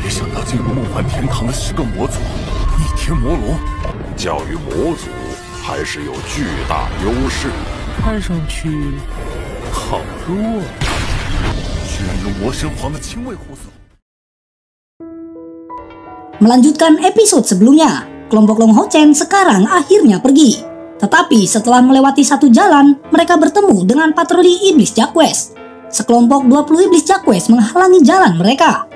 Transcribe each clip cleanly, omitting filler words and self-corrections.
别想要进入梦幻天堂的10个魔族，逆天魔龙，教育魔族还是有巨大优势。看上去好弱，居然用魔神皇的亲卫护送。 Melanjutkan episode sebelumnya, kelompok Long Hao Chen sekarang akhirnya pergi. Tetapi setelah melewati satu jalan, mereka bertemu dengan patroli iblis Jacques. Sekelompok 20 iblis Jacques menghalangi jalan mereka.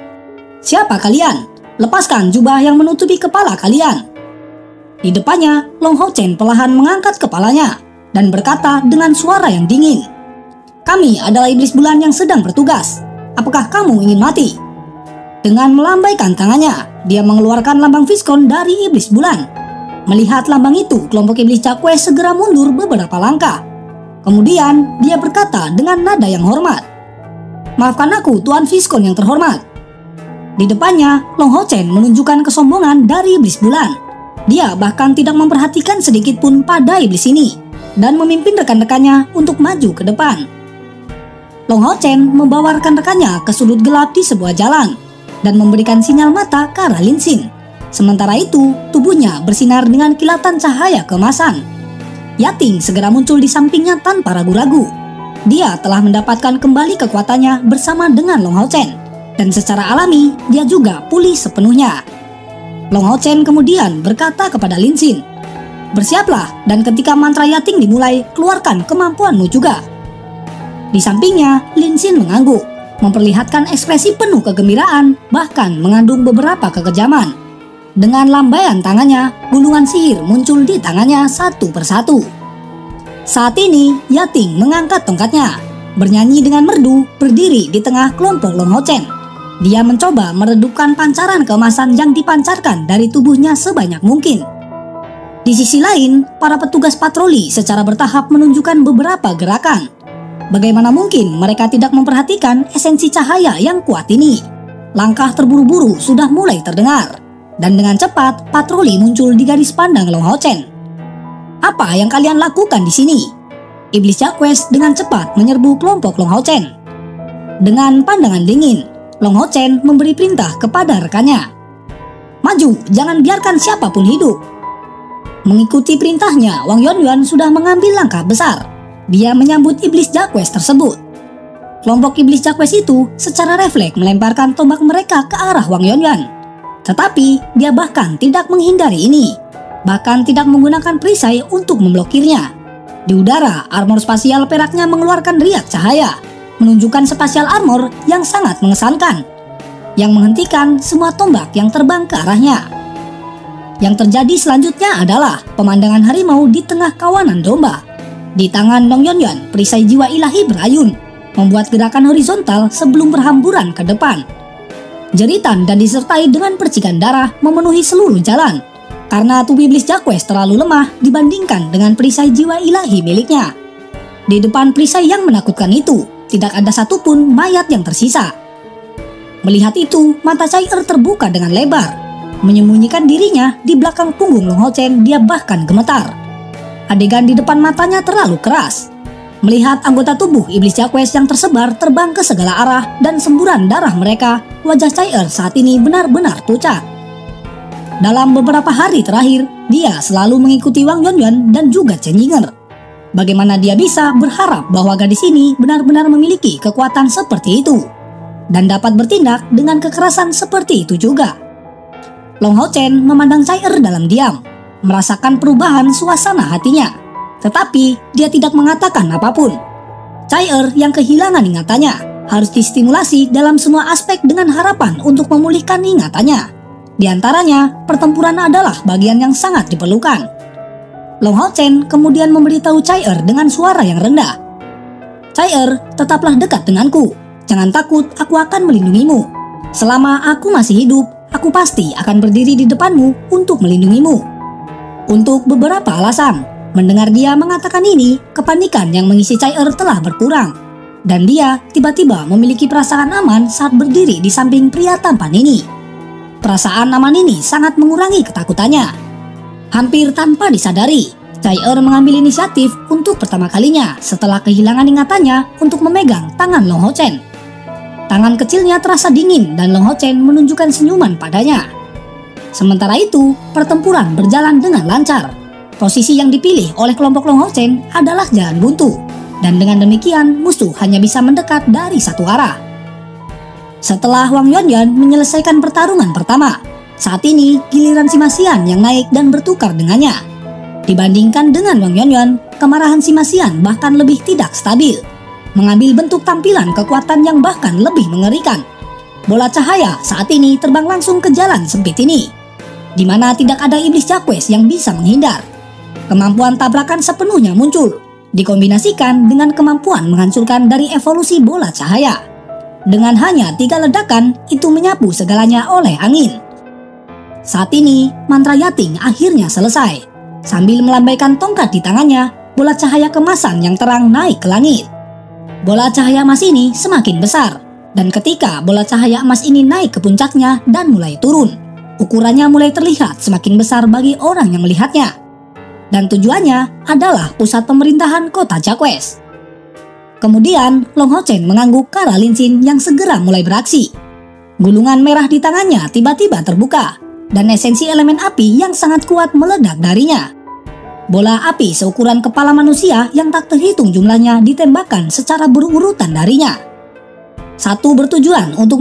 Siapa kalian? Lepaskan jubah yang menutupi kepala kalian. Di depannya, Long Hao Chen perlahan mengangkat kepalanya dan berkata dengan suara yang dingin, "Kami adalah iblis bulan yang sedang bertugas. Apakah kamu ingin mati?" Dengan melambaikan tangannya, dia mengeluarkan lambang Viscon dari iblis bulan. Melihat lambang itu, kelompok iblis Jacques segera mundur beberapa langkah. Kemudian, dia berkata dengan nada yang hormat, "Maafkan aku, Tuan Viscon yang terhormat." Di depannya, Long Hao Chen menunjukkan kesombongan dari iblis bulan. Dia bahkan tidak memperhatikan sedikit pun pada iblis ini, dan memimpin rekan-rekannya untuk maju ke depan. Long Hao Chen membawa rekan-rekannya ke sudut gelap di sebuah jalan, dan memberikan sinyal mata ke arah Lin Xin. Sementara itu, tubuhnya bersinar dengan kilatan cahaya keemasan. Yating segera muncul di sampingnya tanpa ragu-ragu. Dia telah mendapatkan kembali kekuatannya bersama dengan Long Hao Chen, dan secara alami dia juga pulih sepenuhnya. Long Hao Chen kemudian berkata kepada Lin Xin, "Bersiaplah, dan ketika mantra Yating dimulai, keluarkan kemampuanmu juga." Di sampingnya, Lin Xin mengangguk, memperlihatkan ekspresi penuh kegembiraan, bahkan mengandung beberapa kekejaman. Dengan lambaian tangannya, gulungan sihir muncul di tangannya satu persatu. Saat ini, Yating mengangkat tongkatnya, bernyanyi dengan merdu, berdiri di tengah kelompok Long Hao Chen. Dia mencoba meredupkan pancaran keemasan yang dipancarkan dari tubuhnya sebanyak mungkin. Di sisi lain, para petugas patroli secara bertahap menunjukkan beberapa gerakan. Bagaimana mungkin mereka tidak memperhatikan esensi cahaya yang kuat ini? Langkah terburu-buru sudah mulai terdengar, dan dengan cepat patroli muncul di garis pandang Long Hao Chen. "Apa yang kalian lakukan di sini?" Iblis Jacques dengan cepat menyerbu kelompok Long Hao Chen. Dengan pandangan dingin, Long Hao Chen memberi perintah kepada rekannya, "Maju, jangan biarkan siapapun hidup." Mengikuti perintahnya, Wang Yuanyuan sudah mengambil langkah besar. Dia menyambut iblis Jacques tersebut. Kelompok iblis Jacques itu secara refleks melemparkan tombak mereka ke arah Wang Yuanyuan. Tetapi dia bahkan tidak menghindari ini, bahkan tidak menggunakan perisai untuk memblokirnya. Di udara, armor spasial peraknya mengeluarkan riak cahaya, menunjukkan spasial armor yang sangat mengesankan, yang menghentikan semua tombak yang terbang ke arahnya. Yang terjadi selanjutnya adalah pemandangan harimau di tengah kawanan domba. Di tangan Long Yuanyuan, perisai jiwa ilahi berayun, membuat gerakan horizontal sebelum berhamburan ke depan. Jeritan dan disertai dengan percikan darah memenuhi seluruh jalan, karena tubuh iblis Jacques terlalu lemah dibandingkan dengan perisai jiwa ilahi miliknya. Di depan perisai yang menakutkan itu, tidak ada satupun mayat yang tersisa. Melihat itu, mata Chai terbuka dengan lebar. Menyembunyikan dirinya di belakang punggung Long Hao Chen, dia bahkan gemetar. Adegan di depan matanya terlalu keras. Melihat anggota tubuh iblis Jacques yang tersebar terbang ke segala arah dan semburan darah mereka, wajah Chai saat ini benar-benar pucat. Dalam beberapa hari terakhir, dia selalu mengikuti Wang Yuanyuan dan juga Chen Yinger. Bagaimana dia bisa berharap bahwa gadis ini benar-benar memiliki kekuatan seperti itu dan dapat bertindak dengan kekerasan seperti itu juga? Long Hao Chen memandang Chai dalam diam, merasakan perubahan suasana hatinya, tetapi dia tidak mengatakan apapun. Chai yang kehilangan ingatannya harus distimulasi dalam semua aspek dengan harapan untuk memulihkan ingatannya. Di antaranya, pertempuran adalah bagian yang sangat diperlukan. Long Hao Chen kemudian memberitahu Chai dengan suara yang rendah, "Chai, tetaplah dekat denganku. Jangan takut, aku akan melindungimu. Selama aku masih hidup, aku pasti akan berdiri di depanmu untuk melindungimu." Untuk beberapa alasan, mendengar dia mengatakan ini, kepanikan yang mengisi Chai telah berkurang, dan dia tiba-tiba memiliki perasaan aman saat berdiri di samping pria tampan ini. Perasaan aman ini sangat mengurangi ketakutannya. Hampir tanpa disadari, Chai mengambil inisiatif untuk pertama kalinya setelah kehilangan ingatannya untuk memegang tangan Long Hao Chen. Tangan kecilnya terasa dingin dan Long Hao Chen menunjukkan senyuman padanya. Sementara itu, pertempuran berjalan dengan lancar. Posisi yang dipilih oleh kelompok Long Hao Chen adalah jalan buntu, dan dengan demikian musuh hanya bisa mendekat dari satu arah. Setelah Wang Yuanyan menyelesaikan pertarungan pertama, saat ini giliran Sima Xian yang naik dan bertukar dengannya. Dibandingkan dengan Wang Yuanyan, kemarahan Sima Xian bahkan lebih tidak stabil, mengambil bentuk tampilan kekuatan yang bahkan lebih mengerikan. Bola cahaya saat ini terbang langsung ke jalan sempit ini, di mana tidak ada iblis Jacques yang bisa menghindar. Kemampuan tabrakan sepenuhnya muncul, dikombinasikan dengan kemampuan menghancurkan dari evolusi bola cahaya. Dengan hanya 3 ledakan, itu menyapu segalanya oleh angin. Saat ini, mantra Yating akhirnya selesai. Sambil melambaikan tongkat di tangannya, bola cahaya kemasan yang terang naik ke langit. Bola cahaya emas ini semakin besar, dan ketika bola cahaya emas ini naik ke puncaknya dan mulai turun, ukurannya mulai terlihat semakin besar bagi orang yang melihatnya. Dan tujuannya adalah pusat pemerintahan kota Jacques. Kemudian, Long Hao Chen mengangguk ke arah Lin Xin yang segera mulai beraksi. Gulungan merah di tangannya tiba-tiba terbuka, dan esensi elemen api yang sangat kuat meledak darinya. Bola api seukuran kepala manusia yang tak terhitung jumlahnya ditembakkan secara berurutan darinya. Satu bertujuan untuk